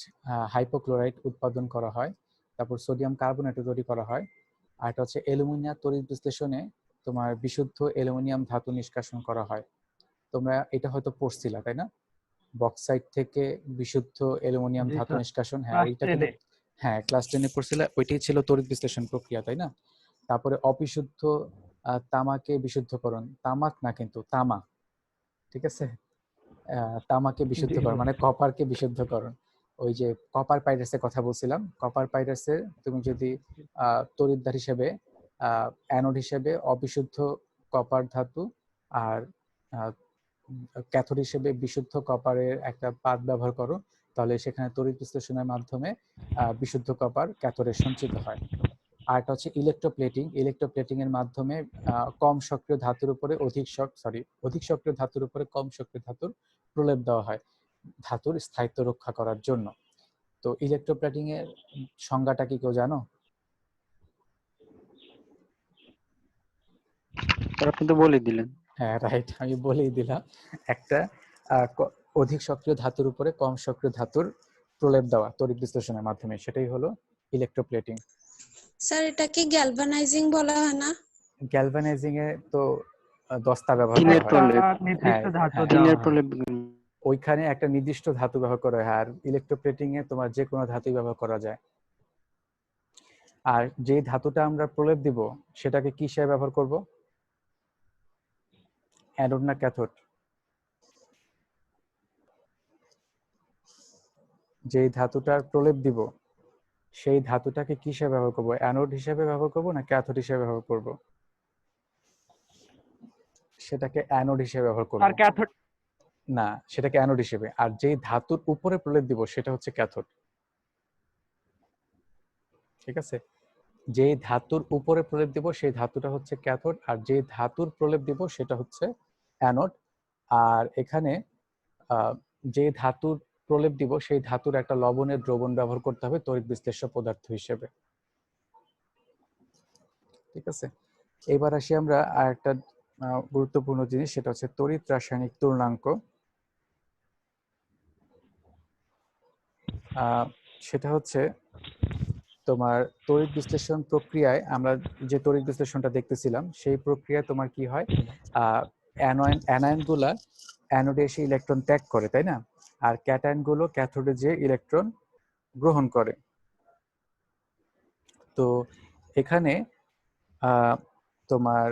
হাইপোক্লোরাইড উৎপাদন করা হয়। তারপর সোডিয়াম কার্বনেট তৈরি করা হয়। আর এটা হচ্ছে অ্যালুমিনিয়াম তড়িৎ বিশ্লেষণে তোমার বিশুদ্ধ অ্যালুমিনিয়াম ধাতু নিষ্কাশন করা হয়। তোমরা এটা হয়তো পড়ছিলা, তাই না? বক্সাইট থেকে বিশুদ্ধ অ্যালুমিনিয়াম ধাতু নিষ্কাশন। হ্যাঁ, এটা কিন্তু হ্যাঁ ক্লাস 10-এ পড়ছিলা, ওইটাই ছিল তড়িৎ বিশ্লেষণ প্রক্রিয়া, তাই না? তারপরে অবিশুদ্ধ তামাকে বিশুদ্ধকরণ, তামাক না কিন্তু তামা, ঠিক আছে, তামাকে বিশুদ্ধকরণ মানে কপারকে বিশুদ্ধকরণ। ওই যে কপার পাইরাসের কথা বলছিলাম, কপার পাইরাসের তুমি যদি তড়িৎদ্বার হিসেবে অ্যানোড হিসেবে অবিশুদ্ধ কপার ধাতু আর ক্যাথোড হিসেবে বিশুদ্ধ কপারের একটা পাত ব্যবহার করো, তাহলে সেখানে তড়িৎ বিশ্লেষণের মাধ্যমে বিশুদ্ধ কপার ক্যাথোডে সঞ্চিত হয়। আর একটা হচ্ছে ইলেকট্রোপ্লেটিং। ইলেকট্রোপ্লেটিং এর মাধ্যমে কম সক্রিয় ধাতুর উপরে অধিক সক্রিয় ধাতুর উপরে কম সক্রিয় ধাতুর প্রলেপ দেওয়া হয় ধাতুর স্থায়িত্ব রক্ষা করার জন্য। তো ইলেকট্রোপ্লেটিং এর সংজ্ঞাটা কি কেউ জানো? আপনি তো বলে দিলেন। হ্যাঁ রাইট, আমি বলেই দিলাম। একটা অধিক সক্রিয় ধাতুর উপরে কম সক্রিয় ধাতুর প্রলেপ দেওয়া তড়িৎ বিশ্লেষণের মাধ্যমে, সেটাই হলো ইলেকট্রোপ্লেটিং। স্যার এটাকে গ্যালভানাইজিং বলা হয় না? গ্যালভানাইজিং এ তো দস্তা ব্যবহার টিনের করা হয়। প্রলেপ, নির্দিষ্ট ধাতু দেওয়া টিনের হয়। প্রলেপ। ওইখানে একটা নির্দিষ্ট ধাতু ব্যবহার করা হয়, আর ইলেকট্রোপ্লেটিং এ তোমার যে কোনো ধাতুই ব্যবহার করা যায়। আর যে ধাতুটা আমরা প্রলেপ দিব সেটাকে কি হিসেবে ব্যবহার করব? অ্যানোড না ক্যাথোড? যেই ধাতুটার প্রলেপ দিব সেই ধাতুটাকে কি হিসেবে ব্যবহার করব? অ্যানোড হিসেবে ব্যবহার করব না ক্যাথোড হিসেবে ব্যবহার করব? সেটাকে অ্যানোড হিসেবে ব্যবহার করব। আর ক্যাথোড না, সেটাকে অ্যানোড হিসেবে। আর যেই ধাতুর উপরে প্রলেপ দিব সেটা হচ্ছে ক্যাথোড। ঠিক আছে, যেই ধাতুর উপরে প্রলেপ দিব সেই ধাতুটা হচ্ছে ক্যাথোড, আর যেই ধাতুর প্রলেপ দিব সেটা হচ্ছে অ্যানোড। আর এখানে যে ধাতুর প্রলেপ দিব সেই ধাতুর একটা লবণের দ্রবণ ব্যবহার করতে হবে তড়িৎ বিশ্লেষ্য পদার্থ হিসেবে। ঠিক আছে, এবার আসি আমরা আর একটা গুরুত্বপূর্ণ জিনিস, সেটা হচ্ছে তড়িৎ রাসায়নিক তুলনাঙ্ক। সেটা হচ্ছে তোমার তড়িৎ বিশ্লেষণ প্রক্রিয়ায় আমরা যে তড়িৎ বিশ্লেষণটা দেখতেছিলাম সেই প্রক্রিয়ায় তোমার কি হয়, অ্যানায়ন গুলা অ্যানোডে এসে ইলেকট্রন ত্যাগ করে, তাই না? আর ক্যাটায়ন গুলো ক্যাথোডে যে ইলেকট্রন গ্রহণ করে। তো এখানে তোমার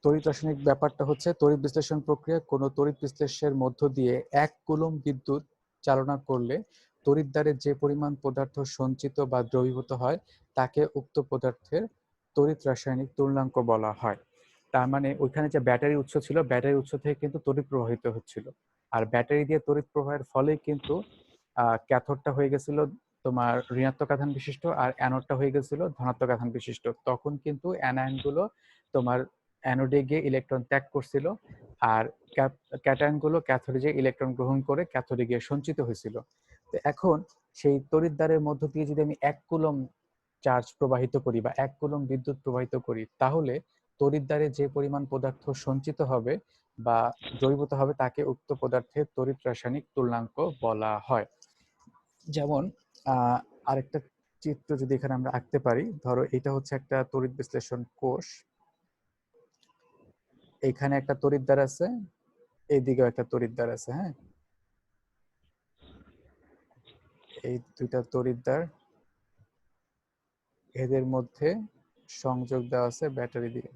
তড়িৎ রাসায়নিক ব্যাপারটা হচ্ছে তড়িৎ বিশ্লেষণ প্রক্রিয়া কোনো তড়িৎ বিশ্লেষের মধ্য দিয়ে 1 কুলম্ব বিদ্যুৎ চালনা করলে তড়িৎদ্বারে যে পরিমাণ পদার্থ সঞ্চিত বা দ্রবীভূত হয় তাকে উক্ত পদার্থের তড়িৎ রাসায়নিক তুলনাঙ্ক বলা হয়। তার মানে ওইখানে যে ব্যাটারি উৎস ছিল, ব্যাটারি উৎস থেকে কিন্তু তড়িৎ প্রবাহিত হচ্ছিল, আর ব্যাটারি দিয়ে তড়িৎ প্রবাহের ফলে কিন্তু ক্যাথোডটা হয়ে গেছিল তোমার ঋণাত্মক আধান বিশিষ্ট আর অ্যানোডটা হয়ে গেছিল ধনাত্মক আধান বিশিষ্ট। তখন কিন্তু অ্যানায়নগুলো তোমার অ্যানোডে গিয়ে ইলেকট্রন ত্যাগ করছিল, আর ক্যাটায়নগুলো ক্যাথোডে গিয়ে ইলেকট্রন গ্রহণ করে ক্যাথোডে গিয়ে সঞ্চিত হয়েছিল। তো এখন সেই তড়িৎদ্বারের মধ্য দিয়ে যদি আমি 1 কুলম্ব চার্জ প্রবাহিত করি বা 1 কুলম্ব বিদ্যুৎ প্রবাহিত করি, তাহলে তড়িৎদ্বারে যে পরিমাণ পদার্থ সঞ্চিত হবে বা দ্রবীভূত হবে তাকে উক্ত পদার্থের তড়িৎ রাসায়নিক তুলনাঙ্ক বলা হয়। যেমন আরেকটা চিত্র যদি এখানে আমরা আঁকতে পারি, ধরো এটা হচ্ছে একটা তড়িৎ বিশ্লেষণ কোষ, এখানে একটা তড়িৎদ্বার আছে, এইদিকেও একটা তড়িৎদ্বার আছে। হ্যাঁ, এই দুইটা তড়িৎদ্বার, এদের মধ্যে সংযোগ দেওয়া আছে ব্যাটারি দিয়ে।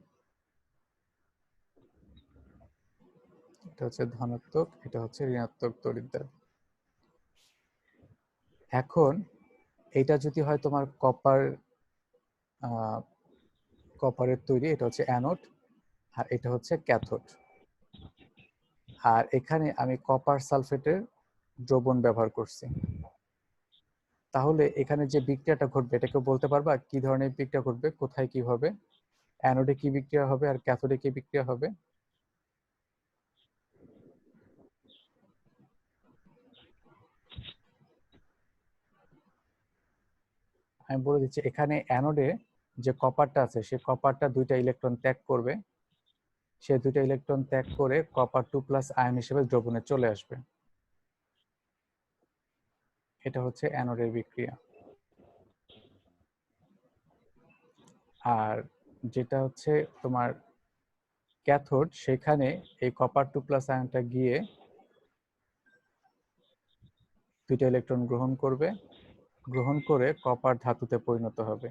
এটা হচ্ছে ধনাত্মক, এটা হচ্ছে ঋণাত্মক তড়িৎদ্বার। এখন এটা যদি হয় তোমার কপারের তৈরি, এটা হচ্ছে অ্যানোড, আর এটা হচ্ছে ক্যাথোড। আর এখানে আমি কপার সালফেটের দ্রবণ ব্যবহার করছি। তাহলে এখানে যে বিক্রিয়াটা ঘটবে এটাকে বলতে পারবা কি ধরনের বিক্রিয়া ঘটবে, কোথায় কিভাবে, অ্যানোডে কি বিক্রিয়া হবে আর ক্যাথোডে কি বিক্রিয়া হবে? আমি বলে দিচ্ছি, এখানে অ্যানোডে যে কপারটা আছে সে কপারটা দুইটা ইলেকট্রন ত্যাগ করবে, সে দুইটা ইলেকট্রন ত্যাগ করে কপার 2+ আয়ন হিসেবে দ্রবণে চলে আসবে। এটা হচ্ছে অ্যানোডের বিক্রিয়া। আর যেটা হচ্ছে তোমার ক্যাথোড, সেখানে এই কপার 2+ আয়নটা গিয়ে দুইটা ইলেকট্রন গ্রহণ করে কপার ধাতুতে পরিণত হবে।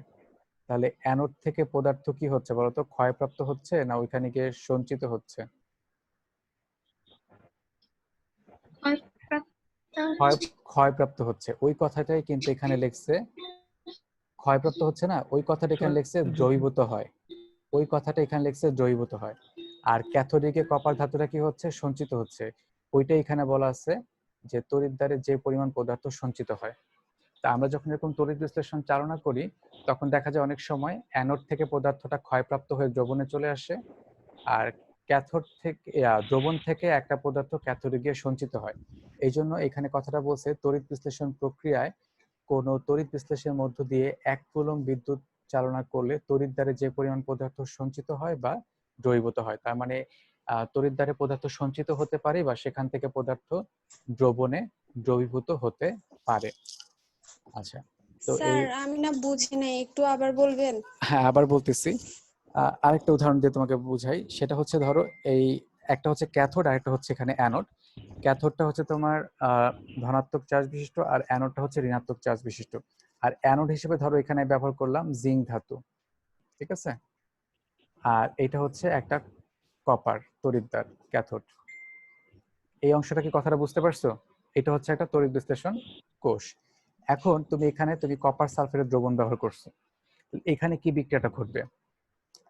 তাহলে অ্যানোড থেকে পদার্থ কি হচ্ছে বলতো, ক্ষয়প্রাপ্ত হচ্ছে না ওইখানে গিয়ে সঞ্চিত হচ্ছে? ক্ষয়প্রাপ্ত হচ্ছে। ওই কথাটাই কিন্তু এখানে লেখছে, ক্ষয়প্রাপ্ত হচ্ছে না, ওই কথাটা এখানে লেখছে দ্রবীভূত হয়, ওই কথাটা এখানে লেখছে দ্রবীভূত হয়। আর ক্যাথোডিকে কপার ধাতুটা কি হচ্ছে, সঞ্চিত হচ্ছে। ওইটা এখানে বলা আছে যে তড়িৎদ্বারে যে পরিমাণ পদার্থ সঞ্চিত হয়। তা আমরা যখন এরকম তড়িৎ বিশ্লেষণ চালনা করি তখন দেখা যায় অনেক সময় অ্যানোড থেকে পদার্থটা ক্ষয়প্রাপ্ত হয়ে দ্রবণে চলে আসে, আর ক্যাথোড থেকে দ্রবণ থেকে একটা পদার্থ ক্যাথোডে গিয়ে সঞ্চিত হয়। এই জন্য এখানে কথাটা বলছে তড়িৎ বিশ্লেষণ প্রক্রিয়ায় কোন তড়িৎ বিশ্লেষণের মধ্য দিয়ে 1 কুলম্ব বিদ্যুৎ চালনা করলে তড়িৎদ্বারে যে পরিমাণ পদার্থ সঞ্চিত হয় বা দ্রবীভূত হয়, তার মানে তড়িৎদ্বারে পদার্থ সঞ্চিত হতে পারে বা সেখান থেকে পদার্থ দ্রবণে দ্রবীভূত হতে পারে। আচ্ছা, তো স্যার আমি না বুঝি নাই, একটু আবার বলবেন? হ্যাঁ, আবার বলতেছি। আরেকটা উদাহরণ দিয়ে তোমাকে বুঝাই, সেটা হচ্ছে ধরো এই একটা হচ্ছে ক্যাথোড আর একটা হচ্ছে এখানে অ্যানোড। ক্যাথোডটা হচ্ছে তোমার ধনাত্মক চার্জ বিশিষ্ট আর অ্যানোডটা হচ্ছে ঋণাত্মক চার্জ বিশিষ্ট। আর অ্যানোড হিসেবে ধরো এখানে ব্যবহার করলাম জিঙ্ক ধাতু, ঠিক আছে? আর এটা হচ্ছে একটা কপার তড়িৎদ্বার ক্যাথোড। এই অংশটা কি কথাটা বুঝতে পারছো? এটা হচ্ছে একটা তড়িৎ বিশ্লেষণ কোষ। এখন তুমি কপার সালফেটের দ্রবণ ব্যবহার করছো, এখানে কি বিক্রিয়াটা ঘটবে?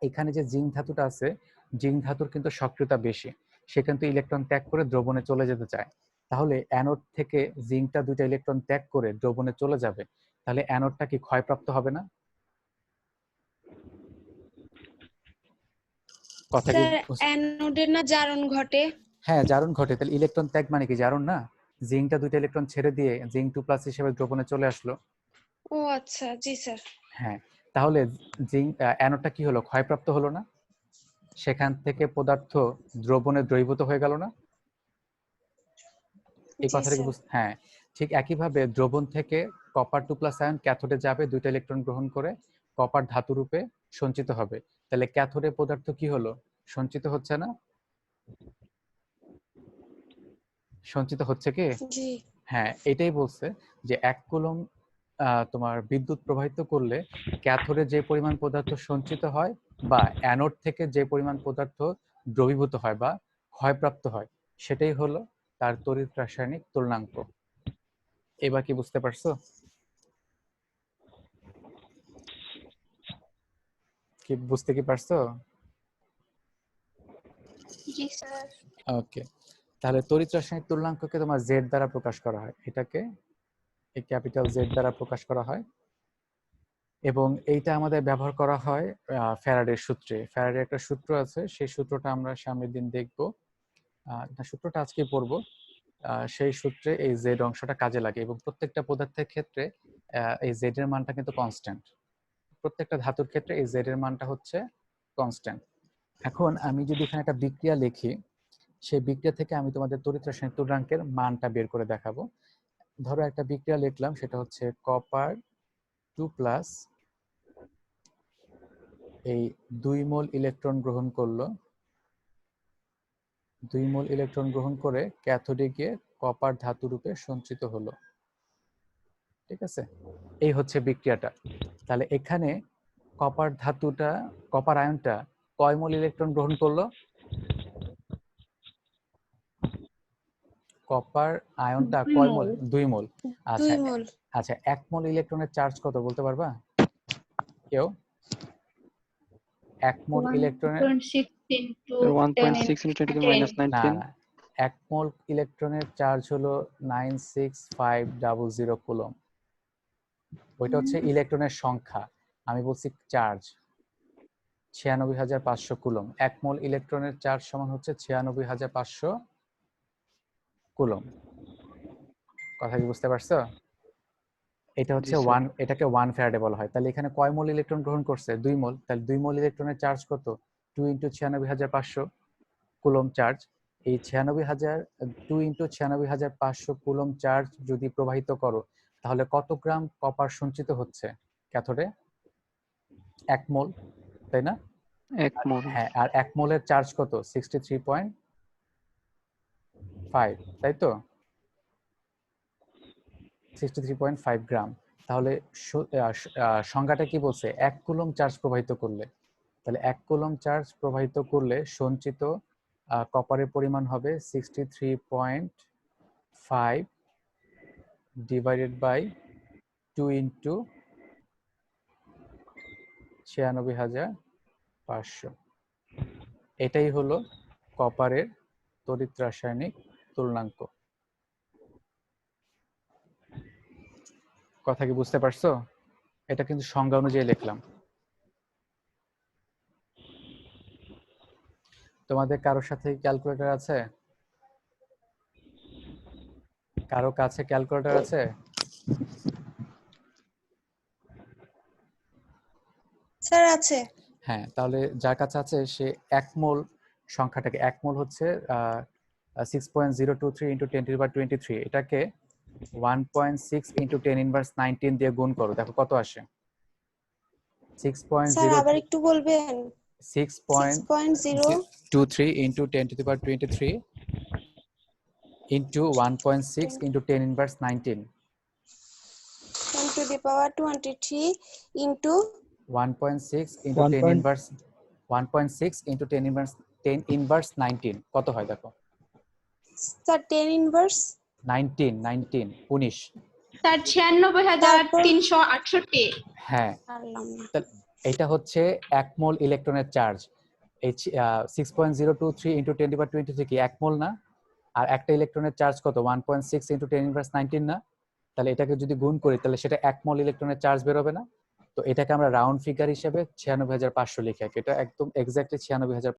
এখানে যে জিঙ্ক ধাতুটা আছে, জিঙ্ক ধাতুর কিন্তু সক্রিয়তা বেশি, সে কিন্তু ইলেকট্রন ত্যাগ করে দ্রবণে চলে যেতে চায়। তাহলে অ্যানোড থেকে জিঙ্কটা দুইটা ইলেকট্রন ত্যাগ করে দ্রবণে চলে যাবে, তাহলে অ্যানোডটা কি ক্ষয়প্রাপ্ত হবে না? কথা কি? স্যার অ্যানোডের না জারণ ঘটে? হ্যাঁ, জারণ ঘটে। তাহলে ইলেকট্রন ত্যাগ মানে কি জারণ না? জিঙ্কটা দুইটা ইলেকট্রন ছেড়ে দিয়ে জিঙ্ক 2+ হিসেবে দ্রবণে চলে আসলো। ও আচ্ছা, জি স্যার। হ্যাঁ, তাহলে জিঙ্ক অ্যানোডটা কি হলো, ক্ষয়প্রাপ্ত হলো না? সেখান থেকে পদার্থ দ্রবণে দ্রবীভূত হয়ে গেল না? এই জি কথাটা কি স্যার। হ্যাঁ, ঠিক একইভাবে দ্রবণ থেকে কপার 2+ আয়ন ক্যাথোডে যাবে, দুইটা ইলেকট্রন গ্রহণ করে কপার ধাতু রূপে সঞ্চিত হবে। তাহলে ক্যাথোডে পদার্থ কি হলো, সঞ্চিত হচ্ছে না? সঞ্চিত হচ্ছে কি? জি। হ্যাঁ, এটাই বলছে যে 1 কুলম্ব তোমার বিদ্যুৎ প্রবাহিত করলে ক্যাথোডে যে পরিমাণ পদার্থ সঞ্চিত হয় বা অ্যানোড থেকে যে পরিমাণ পদার্থ দ্রবীভূত হয় বা ক্ষয়প্রাপ্ত হয়, সেটাই হলো তার তড়িৎ রাসায়নিক তুলনাঙ্ক। এবার কি বুঝতে পারছো? কি বুঝতে কি পারছো? জি স্যার। ওকে, তাহলে তড়িৎ রাসায়নিক তুলনাঙ্ককে তোমার জেড দ্বারা প্রকাশ করা হয়, এটাকে এই ক্যাপিটাল জেড দ্বারা প্রকাশ করা হয়। এবং এইটা আমাদের ব্যবহার করা হয় ফ্যারাডের সূত্রে। ফ্যারাডের একটা সূত্র আছে, সেই সূত্রটা আমরা সামনের দিন দেখবো। না, সূত্রটা আজকে পড়বো। সেই সূত্রে এই জেড অংশটা কাজে লাগে এবং প্রত্যেকটা পদার্থের ক্ষেত্রে এই জেড এর মানটা কিন্তু কনস্ট্যান্ট। প্রত্যেকটা ধাতুর ক্ষেত্রে এই জেড এর মানটা হচ্ছে কনস্ট্যান্ট। এখন আমি যদি এখানে একটা বিক্রিয়া লিখি, সেই বিক্রিয়া থেকে আমি তোমাদের তড়িৎ রাসায়নিক তুল্যাঙ্কের মানটা বের করে দেখাবো। ধরো একটা বিক্রিয়া লিখলাম, সেটা হচ্ছে কপার 2+, এই 2 মোল ইলেকট্রন গ্রহণ করলো, 2 মোল ইলেকট্রন গ্রহণ করে ক্যাথোডে গিয়ে কপার ধাতু রূপে সঞ্চিত হলো। ঠিক আছে, এই হচ্ছে বিক্রিয়াটা। তাহলে এখানে কপার ধাতুটা, কপার আয়নটা কয় মোল ইলেকট্রন গ্রহণ করলো? কপার আয়নটা 2 কয় মোল? মোল। 2 মোল। 2 আচ্ছা, মোল। আচ্ছা 1 মোল ইলেকট্রনের চার্জ কত বলতে পারবা কেউ? 1 মোল ইলেকট্রনের 1.6 into 1.6 into 10 to the minus না 19. না 1 মোল ইলেকট্রনের চার্জ হলো 96500 কুলম। ওইটা হচ্ছে ইলেকট্রনের সংখ্যা, আমি বলছি চার্জ 96500 কুলম। 1 মোল ইলেকট্রনের চার্জ সমান হচ্ছে 96500 কুলম। কথা কি বুঝতে পারছো? এটা হচ্ছে জি, স্যার। এটাকে 1 ফ্যারাডে বলা হয়। তাহলে এখানে কয় মোল ইলেকট্রন গ্রহণ করছে? 2 মোল। তাহলে 2 মোল ইলেকট্রনের চার্জ কত? 2 × 96500 কুলম চার্জ। এই 2 × 96500 কুলম চার্জ যদি প্রবাহিত করো, তাহলে কত গ্রাম কপার সঞ্চিত হচ্ছে ক্যাথোডে? 1 মোল, তাই না? 1 মোল। হ্যাঁ, আর 1 মোলের চার্জ কত? 63.5, তাই তো? 63.5 গ্রাম। তাহলে সংজ্ঞাটা কি বলছে? 1 কুলম চার্জ প্রবাহিত করলে, তাহলে 1 কুলম চার্জ প্রবাহিত করলে সঞ্চিত কপারের পরিমাণ হবে 63.5 ডিভাইডেড বাই 2 × 96500। এটাই হলো কপারের তড়িৎ রাসায়নিক তুল্যাঙ্ক। কথা কি বুঝতে পারছো? এটা কিন্তু সংজ্ঞা অনুযায়ী লিখলাম। তোমাদের কারোর সাথে ক্যালকুলেটর আছে? কারো কাছে ক্যালকুলেটর আছে? স্যার আছে। হ্যাঁ, তাহলে যার কাছে আছে সে 1 মোল সংখ্যাটাকে, 1 মোল হচ্ছে 6.023 × 10⁻23, এটাকে 1.6 × 10⁻19 দিয়ে গুণ করো, দেখো কত আসে। স্যার আবার 6.023 একটু বলবেন? 6.0 6.23 × 10⁻23 into 1.6 × 10⁻19, 10⁻23 into 1.6 × 1 point 1.6 × 10⁻19 কত হয় দেখো? Sir 10 inverse 19 19। স্যার 96,368। হ্যাঁ, পারলাম না। এটা হচ্ছে 1 মোল ইলেকট্রনের চার্জ। এই 6.023 × 10⁻23 কি 1 মোল না? আর একটা ইলেকট্রনের চার্জ কত? 1.6 × 10⁻19 না? তাহলে এটাকে যদি গুণ করি তাহলে সেটা 1 মোল ইলেকট্রনের চার্জ বের হবে না? তো এটাকে আমরা রাউন্ড ফিগার হিসেবে 96,500 লিখি। এটা একদম এক্স্যাক্টলি 96,500